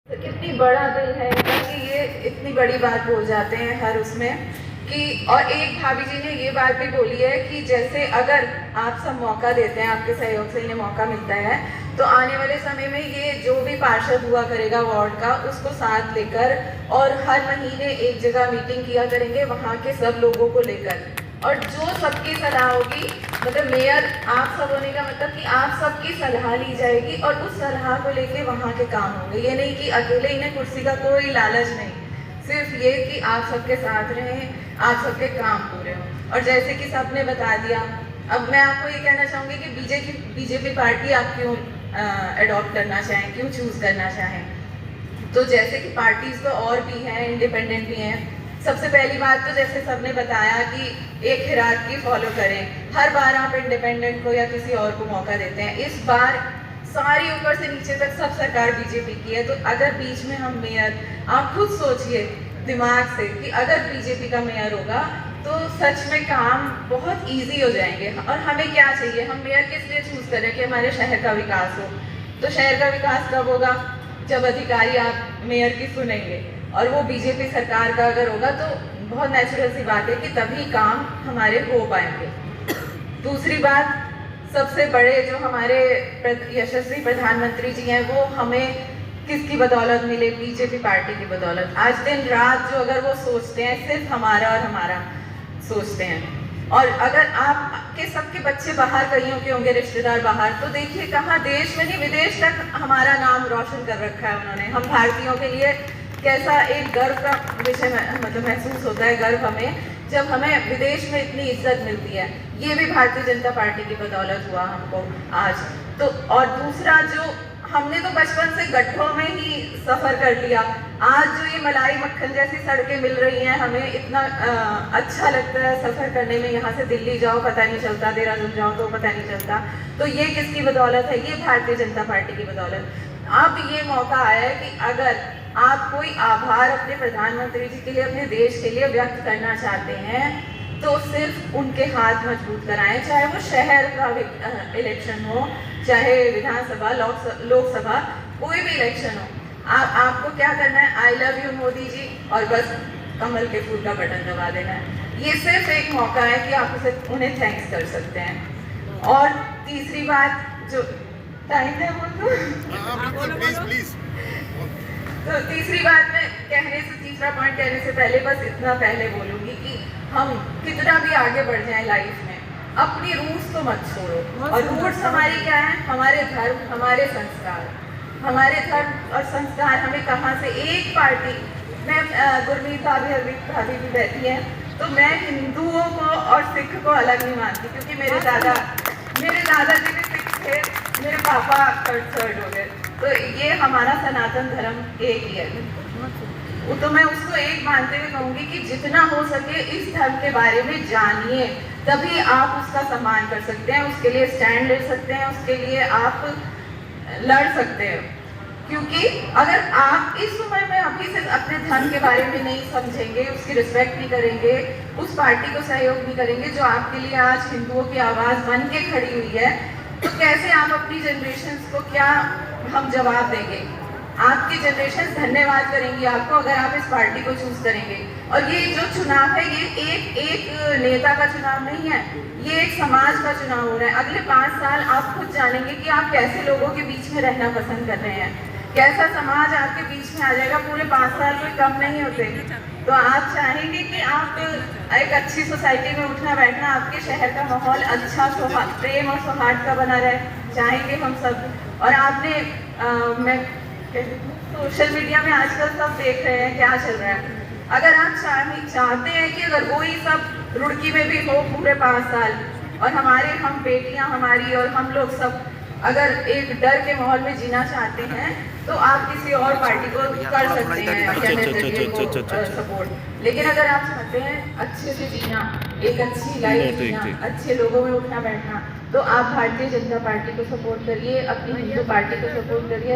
कितनी बड़ा दिल है इनका कि ये इतनी बड़ी बात बोल जाते हैं हर उसमें कि। और एक भाभी जी ने ये बात भी बोली है कि जैसे अगर आप सब मौका देते हैं, आपके सहयोग से इन्हें मौका मिलता है, तो आने वाले समय में ये जो भी पार्षद हुआ करेगा वार्ड का, उसको साथ लेकर और हर महीने एक जगह मीटिंग किया करेंगे वहाँ के सब लोगों को लेकर, और जो सबकी सलाह होगी, मतलब मेयर आप सब होने का मतलब कि आप सबकी सलाह ली जाएगी और उस सलाह को लेके वहाँ के काम होंगे। ये नहीं कि अकेले इन्हें कुर्सी का कोई लालच नहीं, सिर्फ ये कि आप सबके साथ रहें, आप सबके काम पूरे हों। और जैसे कि सबने बता दिया, अब मैं आपको ये कहना चाहूँगी कि बीजेपी पार्टी आप क्यों अडॉप्ट करना चाहें, क्यों चूज़ करना चाहें। तो जैसे कि पार्टीज तो और भी हैं, इंडिपेंडेंट भी हैं। सबसे पहली बात तो जैसे सबने बताया कि एक हिरार्की फॉलो करें। हर बार आप इंडिपेंडेंट को या किसी और को मौका देते हैं, इस बार सारी ऊपर से नीचे तक सब सरकार बीजेपी की है। तो अगर बीच में हम मेयर, आप खुद सोचिए दिमाग से कि अगर बीजेपी का मेयर होगा तो सच में काम बहुत इजी हो जाएंगे। और हमें क्या चाहिए, हम मेयर किस लिए चूज करें कि हमारे शहर का विकास हो। तो शहर का विकास कब होगा, जब अधिकारी आप मेयर की सुनेंगे, और वो बीजेपी सरकार का अगर होगा तो बहुत नेचुरल सी बात है कि तभी काम हमारे हो पाएंगे। दूसरी बात, सबसे बड़े जो हमारे यशस्वी प्रधानमंत्री जी हैं, वो हमें किसकी बदौलत मिले, बीजेपी पार्टी की बदौलत। आज दिन रात जो अगर वो सोचते हैं, सिर्फ हमारा और हमारा सोचते हैं। और अगर आपके सबके बच्चे बाहर कहीं के होंगे, रिश्तेदार बाहर, तो देखिए कहाँ देश में नहीं विदेश तक हमारा नाम रोशन कर रखा है उन्होंने। हम भारतीयों के लिए कैसा एक गर्व का विषय मतलब महसूस होता है, गर्व हमें, जब हमें विदेश में इतनी इज्जत मिलती है। ये भी भारतीय जनता पार्टी की बदौलत हुआ हमको आज तो। और दूसरा, जो हमने तो बचपन से गड्ढों में ही सफर कर लिया, आज जो ये मलाई मक्खन जैसी सड़कें मिल रही हैं, हमें इतना अच्छा लगता है सफर करने में। यहाँ से दिल्ली जाओ पता नहीं चलता, देहरादून जाओ तो पता नहीं चलता। तो ये किसकी बदौलत है, ये भारतीय जनता पार्टी की बदौलत। अब ये मौका आया है कि अगर आप कोई आभार अपने प्रधानमंत्री जी के लिए, अपने देश के लिए व्यक्त करना चाहते हैं, तो सिर्फ उनके हाथ मजबूत कराएं। चाहे वो शहर का इलेक्शन हो, चाहे विधानसभा, लोकसभा, कोई भी इलेक्शन हो, आपको क्या करना है, I love you Modi ji, और बस कमल के फूल का बटन दबा देना है। ये सिर्फ एक मौका है कि आप उन्हें थैंक्स कर सकते हैं। और तीसरी बात, जो टाइम है वो प्लीज। तो तीसरी बात में तीसरा पॉइंट कहने से पहले बस इतना पहले बोलूंगी कि हम कितना भी आगे बढ़ जाएं लाइफ में, अपनी रूट्स तो मत छोड़ो। और रूट्स हमारी क्या है, हमारे धर्म, हमारे संस्कार। हमारे धर्म और संस्कार हमें कहाँ से, एक पार्टी, मैं गुरमीत भाभी भी बैठी है, तो मैं हिंदुओं को और सिख को अलग नहीं मानती, क्योंकि मेरे दादाजी भी सिख थे, मेरे पापा थर्ड हो गए। तो ये हमारा सनातन धर्म एक ही है। तो मैं उसको एक मानते हुए कहूँगी कि जितना हो सके इस धर्म के बारे में जानिए, तभी आप उसका सम्मान कर सकते हैं, उसके लिए स्टैंड ले सकते हैं, उसके लिए आप लड़ सकते हैं। क्योंकि अगर आप इस उम्र में अभी से अपने धर्म के बारे में नहीं समझेंगे, उसकी रिस्पेक्ट नहीं करेंगे, उस पार्टी को सहयोग नहीं करेंगे जो आपके लिए आज हिंदुओं की आवाज़ बन के खड़ी हुई है, तो कैसे आप अपनी जनरेशन को क्या हम जवाब देंगे। आपकी जनरेशन धन्यवाद करेंगी आपको अगर आप इस पार्टी को चूज करेंगे। और ये जो चुनाव है, ये एक नेता का चुनाव नहीं है, ये एक समाज का चुनाव हो रहा है। अगले 5 साल आप खुद जानेंगे कि आप कैसे लोगों के बीच में रहना पसंद कर रहे हैं, कैसा समाज आपके बीच में आ जाएगा। पूरे 5 साल कोई कम नहीं होते। तो आप चाहेंगे कि आप एक अच्छी सोसाइटी में उठना बैठना, आपके शहर का माहौल अच्छा, प्रेम और सौहार्द का बना रहे, चाहेंगे हम सब। और आपने मैं सोशल मीडिया में आजकल सब देख रहे हैं क्या चल रहा है। अगर आप चाहते हैं कि अगर वो ही सब रुड़की में भी हो पूरे 5 साल, और हम बेटियां हमारी और हम लोग सब अगर एक डर के माहौल में जीना चाहते हैं, तो आप किसी और पार्टी को कर सकते हैं सपोर्ट। लेकिन अगर आप चाहते हैं अच्छे से जीना, एक अच्छी लाइफ जीना, अच्छे लोगों में उठना बैठना, तो आप भारतीय जनता पार्टी को सपोर्ट करिए, अपनी हिंदू पार्टी को सपोर्ट करिए।